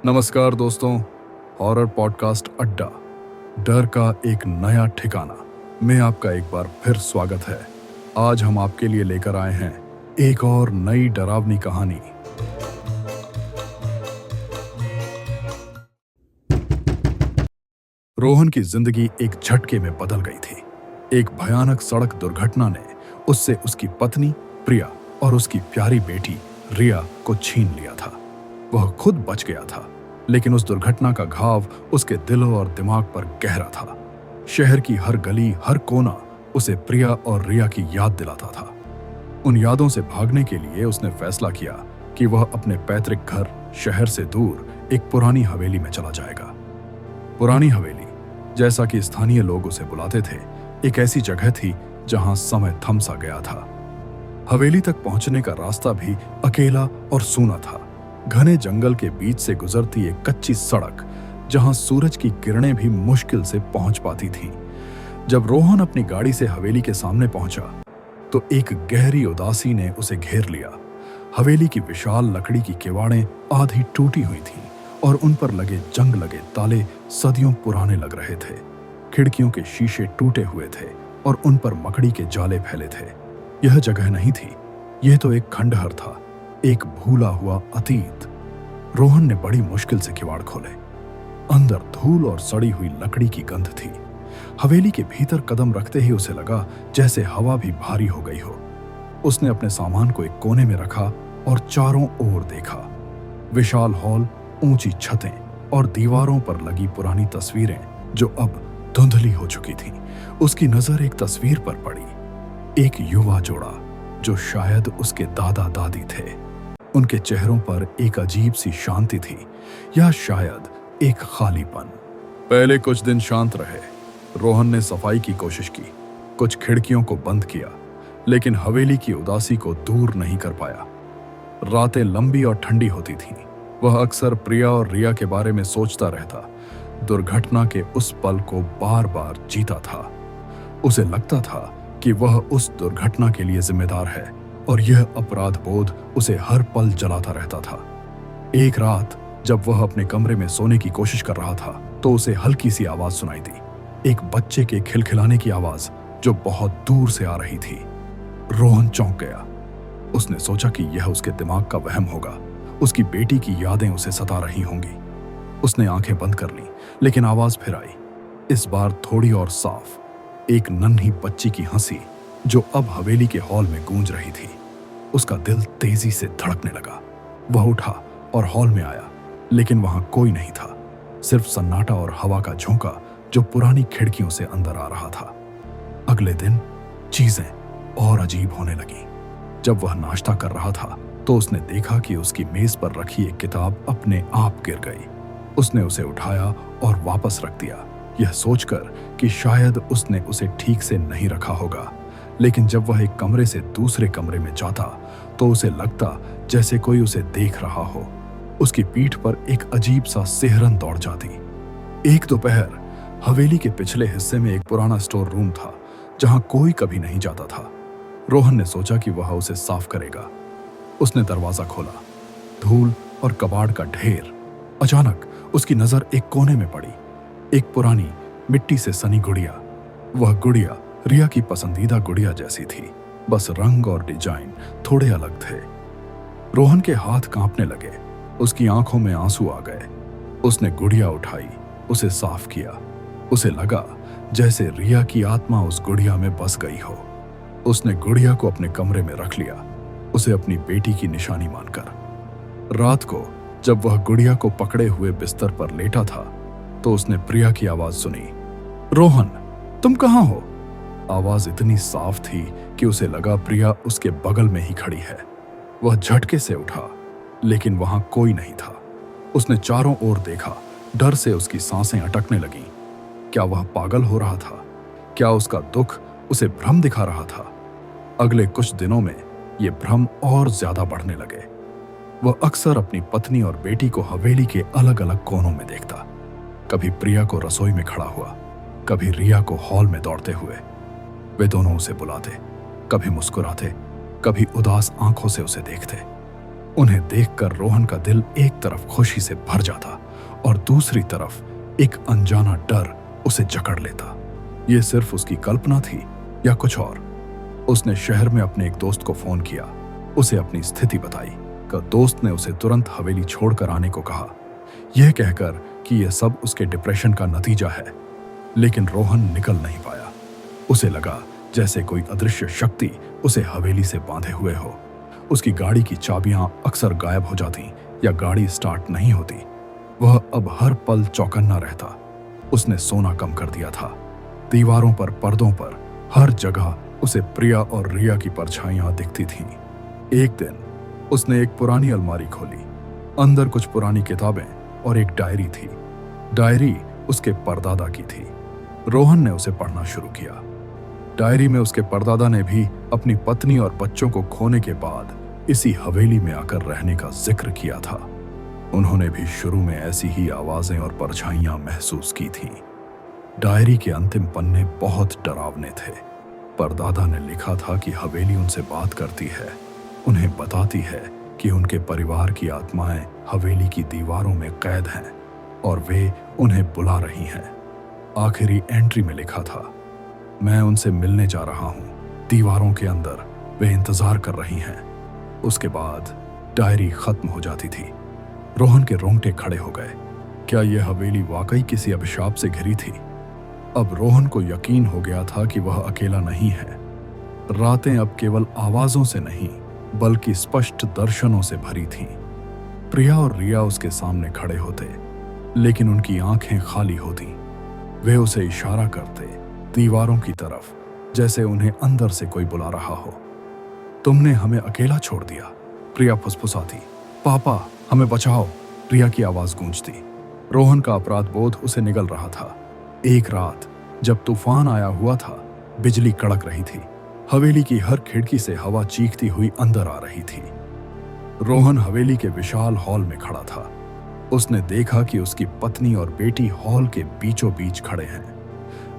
नमस्कार दोस्तों, horror podcast अड्डा, डर का एक नया ठिकाना में आपका एक बार फिर स्वागत है। आज हम आपके लिए लेकर आए हैं एक और नई डरावनी कहानी। रोहन की जिंदगी एक झटके में बदल गई थी। एक भयानक सड़क दुर्घटना ने उससे उसकी पत्नी प्रिया और उसकी प्यारी बेटी रिया को छीन लिया था। वह खुद बच गया था, लेकिन उस दुर्घटना का घाव उसके दिल और दिमाग पर गहरा था। शहर की हर गली, हर कोना उसे प्रिया और रिया की याद दिलाता था। उन यादों से भागने के लिए उसने फैसला किया कि वह अपने पैतृक घर शहर से दूर एक पुरानी हवेली में चला जाएगा। पुरानी हवेली, जैसा कि स्थानीय लोग उसे बुलाते थे, एक ऐसी जगह थी जहां समय थम सा गया था। हवेली तक पहुंचने का रास्ता भी अकेला और सूना था। घने जंगल के बीच से गुजरती एक कच्ची सड़क, जहां सूरज की किरणें भी मुश्किल से पहुंच पाती थीं। जब रोहन अपनी गाड़ी से हवेली के सामने पहुंचा, तो एक गहरी उदासी ने उसे घेर लिया। हवेली की विशाल लकड़ी की किवाड़ें आधी टूटी हुई थीं और उन पर लगे जंग लगे ताले सदियों पुराने लग रहे थे। खिड़कियों के शीशे टूटे हुए थे और उन पर मकड़ी के जाले फैले थे। यह जगह नहीं थी, यह तो एक खंडहर था, एक भूला हुआ अतीत। रोहन ने बड़ी मुश्किल से किवाड़ खोले। अंदर धूल और सड़ी हुई लकड़ी की गंध थी। हवेली के भीतर कदम रखते ही उसे लगा जैसे हवा भी भारी हो गई हो। उसने अपने सामान को एक कोने में रखा और चारों ओर देखा। विशाल हॉल, ऊंची छतें और दीवारों पर लगी पुरानी तस्वीरें जो अब धुंधली हो चुकी थीं। उसकी नजर एक तस्वीर पर पड़ी। एक युवा जोड़ा जो शायद उसके दादा दादी थे। उनके चेहरों पर एक अजीब सी शांति थी, या शायद एक खालीपन। पहले कुछ दिन शांत रहे। रोहन ने सफाई की कोशिश की, कुछ खिड़कियों को बंद किया, लेकिन हवेली की उदासी को दूर नहीं कर पाया। रातें लंबी और ठंडी होती थीं। वह अक्सर प्रिया और रिया के बारे में सोचता रहता, दुर्घटना के उस पल को बार बार जीता था। उसे लगता था कि वह उस दुर्घटना के लिए जिम्मेदार है और यह अपराध बोध उसे हर पल जलाता रहता था। एक रात जब वह अपने कमरे में सोने की कोशिश कर रहा था, तो उसे हल्की सी आवाज सुनाई दी, एक बच्चे के खिलखिलाने की आवाज जो बहुत दूर से आ रही थी। रोहन चौंक गया। उसने सोचा कि यह उसके दिमाग का वहम होगा, उसकी बेटी की यादें उसे सता रही होंगी। उसने आंखें बंद कर ली, लेकिन आवाज फिर आई, इस बार थोड़ी और साफ। एक नन्ही बच्ची की हंसी जो अब हवेली के हॉल में गूंज रही थी। उसका दिल तेजी से धड़कने लगा। वह उठा और हॉल में आया, लेकिन वहां कोई नहीं था, सिर्फ सन्नाटा और हवा का झोंका जो पुरानी खिड़कियों से अंदर आ रहा था। अगले दिन चीजें और अजीब होने लगी। जब वह नाश्ता कर रहा था, तो उसने देखा कि उसकी मेज पर रखी एक किताब अपने आप गिर गई। उसने उसे उठाया और वापस रख दिया, यह सोचकर कि शायद उसने उसे ठीक से नहीं रखा होगा। लेकिन जब वह एक कमरे से दूसरे कमरे में जाता, तो उसे लगता जैसे कोई उसे देख रहा हो। उसकी पीठ पर एक अजीब सा सिहरन दौड़ जाती। एक दोपहर हवेली के पिछले हिस्से में एक पुराना स्टोर रूम था, जहां कोई कभी नहीं जाता था। रोहन ने सोचा कि वह उसे साफ करेगा। उसने दरवाजा खोला। धूल और कबाड़ का ढेर। अचानक उसकी नजर एक कोने में पड़ी, एक पुरानी मिट्टी से सनी गुड़िया। वह गुड़िया रिया की पसंदीदा गुड़िया जैसी थी, बस रंग और डिजाइन थोड़े अलग थे। रोहन के हाथ कांपने लगे, उसकी आंखों में आंसू आ गए। उसने गुड़िया उठाई, उसे साफ किया। उसे लगा जैसे रिया की आत्मा उस गुड़िया में बस गई हो। उसने गुड़िया को अपने कमरे में रख लिया, उसे अपनी बेटी की निशानी मानकर। रात को जब वह गुड़िया को पकड़े हुए बिस्तर पर लेटा था, तो उसने प्रिया की आवाज सुनी, रोहन, तुम कहां हो? आवाज इतनी साफ थी कि उसे लगा प्रिया उसके बगल में ही खड़ी है। वह झटके से उठा, लेकिन वहां कोई नहीं था। उसने चारों ओर देखा, डर से उसकी सांसें अटकने लगीं। क्या वह पागल हो रहा था? क्या उसका दुख उसे भ्रम दिखा रहा था? अगले कुछ दिनों में ये भ्रम और ज्यादा बढ़ने लगे। वह अक्सर अपनी पत्नी और बेटी को हवेली के अलग अलग कोनों में देखता। कभी प्रिया को रसोई में खड़ा हुआ, कभी रिया को हॉल में दौड़ते हुए। वे दोनों उसे बुलाते, कभी मुस्कुराते, कभी उदास आंखों से उसे देखते। उन्हें देखकर रोहन का दिल एक तरफ खुशी से भर जाता और दूसरी तरफ एक अनजाना डर उसे जकड़ लेता। ये सिर्फ उसकी कल्पना थी या कुछ और? उसने शहर में अपने एक दोस्त को फोन किया, उसे अपनी स्थिति बताई। दोस्त ने उसे तुरंत हवेली छोड़कर आने को कहा, यह कहकर कि यह सब उसके डिप्रेशन का नतीजा है। लेकिन रोहन निकल नहीं पाया। उसे लगा जैसे कोई अदृश्य शक्ति उसे हवेली से बांधे हुए हो। उसकी गाड़ी की चाबियां अक्सर गायब हो जाती या गाड़ी स्टार्ट नहीं होती। वह अब हर पल चौकन्ना रहता। उसने सोना कम कर दिया था। दीवारों पर, पर्दों पर, हर जगह उसे प्रिया और रिया की परछाइयां दिखती थीं। एक दिन उसने एक पुरानी अलमारी खोली। अंदर कुछ पुरानी किताबें और एक डायरी थी। डायरी उसके परदादा की थी। रोहन ने उसे पढ़ना शुरू किया। डायरी में उसके परदादा ने भी अपनी पत्नी और बच्चों को खोने के बाद इसी हवेली में आकर रहने का जिक्र किया था। उन्होंने भी शुरू में ऐसी ही आवाजें और परछाइयां महसूस की थीं। डायरी के अंतिम पन्ने बहुत डरावने थे। परदादा ने लिखा था कि हवेली उनसे बात करती है, उन्हें बताती है कि उनके परिवार की आत्माएं हवेली की दीवारों में कैद हैं और वे उन्हें बुला रही हैं। आखिरी एंट्री में लिखा था, मैं उनसे मिलने जा रहा हूं, दीवारों के अंदर वे इंतजार कर रही हैं। उसके बाद डायरी खत्म हो जाती थी। रोहन के रोंगटे खड़े हो गए। क्या यह हवेली वाकई किसी अभिशाप से घिरी थी? अब रोहन को यकीन हो गया था कि वह अकेला नहीं है। रातें अब केवल आवाजों से नहीं बल्कि स्पष्ट दर्शनों से भरी थीं। प्रिया और रिया उसके सामने खड़े होते, लेकिन उनकी आंखें खाली होती। वे उसे इशारा करते दीवारों की तरफ, जैसे उन्हें अंदर से कोई बुला रहा हो। तुमने हमें अकेला छोड़ दिया, प्रिया फुसफुसाती। पापा हमें बचाओ, रिया की आवाज गूंजती। रोहन का अपराध बोध उसे निगल रहा था। एक रात जब तूफान आया हुआ था, बिजली कड़क रही थी। हवेली की हर खिड़की से हवा चीखती हुई अंदर आ रही थी। रोहन हवेली के विशाल हॉल में खड़ा था। उसने देखा कि उसकी पत्नी और बेटी हॉल के बीचों बीच खड़े हैं।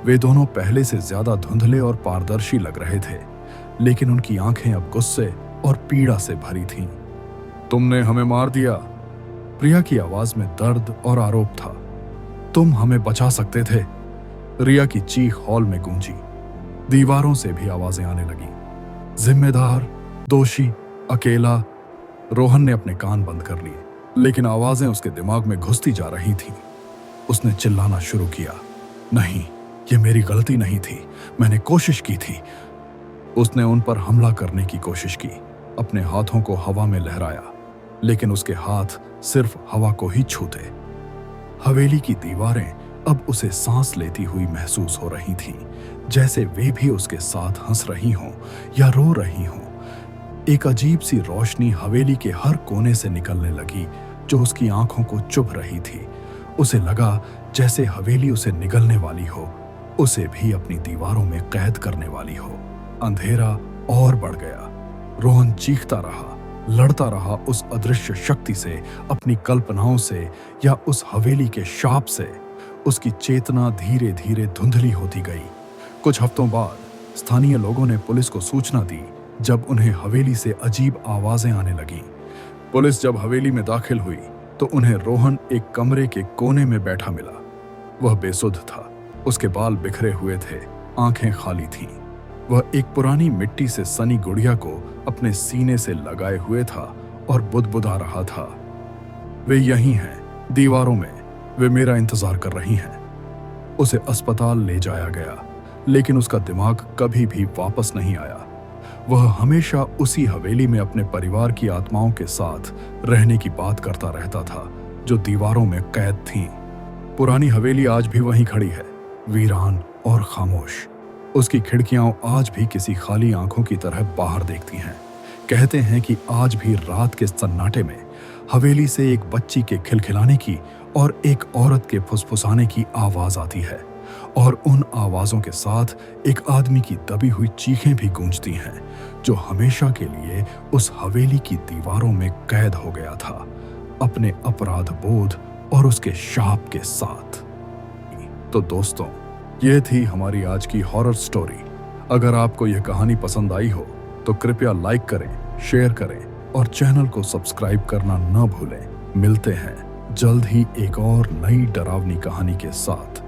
वे दोनों पहले से ज्यादा धुंधले और पारदर्शी लग रहे थे, लेकिन उनकी आंखें अब गुस्से और पीड़ा से भरी थीं। तुमने हमें मार दिया, प्रिया की आवाज में दर्द और आरोप था। तुम हमें बचा सकते थे, रिया की चीख हॉल में गूंजी। दीवारों से भी आवाजें आने लगी। जिम्मेदार, दोषी, अकेला। रोहन ने अपने कान बंद कर लिए, लेकिन आवाजें उसके दिमाग में घुसती जा रही थीं। उसने चिल्लाना शुरू किया, नहीं, ये मेरी गलती नहीं थी, मैंने कोशिश की थी। उसने उन पर हमला करने की कोशिश की, अपने हाथों को हवा में लहराया, लेकिन उसके हाथ सिर्फ हवा को ही छूते। हवेली की दीवारें अब उसे सांस लेती हुई महसूस हो रही थीं, जैसे वे भी उसके साथ हंस रही हों या रो रही हों। एक अजीब सी रोशनी हवेली के हर कोने से निकलने लगी, जो उसकी आंखों को चुभ रही थी। उसे लगा जैसे हवेली उसे निगलने वाली हो, उसे भी अपनी दीवारों में कैद करने वाली हो। अंधेरा और बढ़ गया। रोहन चीखता रहा, लड़ता रहा उस अदृश्य शक्ति से, अपनी कल्पनाओं से या उस हवेली के शाप से। उसकी चेतना धीरे धीरे धुंधली होती गई। कुछ हफ्तों बाद स्थानीय लोगों ने पुलिस को सूचना दी। जब उन्हें हवेली से अजीब आवाजें आने लगीं। पुलिस जब हवेली में दाखिल हुई तो उन्हें रोहन एक कमरे के कोने में बैठा मिला। वह बेसुध था, उसके बाल बिखरे हुए थे, आंखें खाली थीं। वह एक पुरानी मिट्टी से सनी गुड़िया को अपने सीने से लगाए हुए था और बुदबुदा रहा था, वे यहीं हैं, दीवारों में, वे मेरा इंतजार कर रही हैं। उसे अस्पताल ले जाया गया, लेकिन उसका दिमाग कभी भी वापस नहीं आया। वह हमेशा उसी हवेली में अपने परिवार की आत्माओं के साथ रहने की बात करता रहता था, जो दीवारों में कैद थीं। पुरानी हवेली आज भी वहीं खड़ी है, वीरान और खामोश। उसकी खिड़कियां आज भी किसी खाली आंखों की तरह बाहर देखती हैं। कहते हैं कि आज भी रात के सन्नाटे में हवेली से एक बच्ची के खिलखिलाने की और एक औरत के फुसफुसाने की आवाज आती है, और उन आवाजों के साथ एक आदमी की दबी हुई चीखें भी गूंजती हैं, जो हमेशा के लिए उस हवेली की दीवारों में कैद हो गया था, अपने अपराध बोध और उसके शाप के साथ। तो दोस्तों, ये थी हमारी आज की हॉरर स्टोरी। अगर आपको यह कहानी पसंद आई हो तो कृपया लाइक करें, शेयर करें और चैनल को सब्सक्राइब करना न भूलें। मिलते हैं जल्द ही एक और नई डरावनी कहानी के साथ।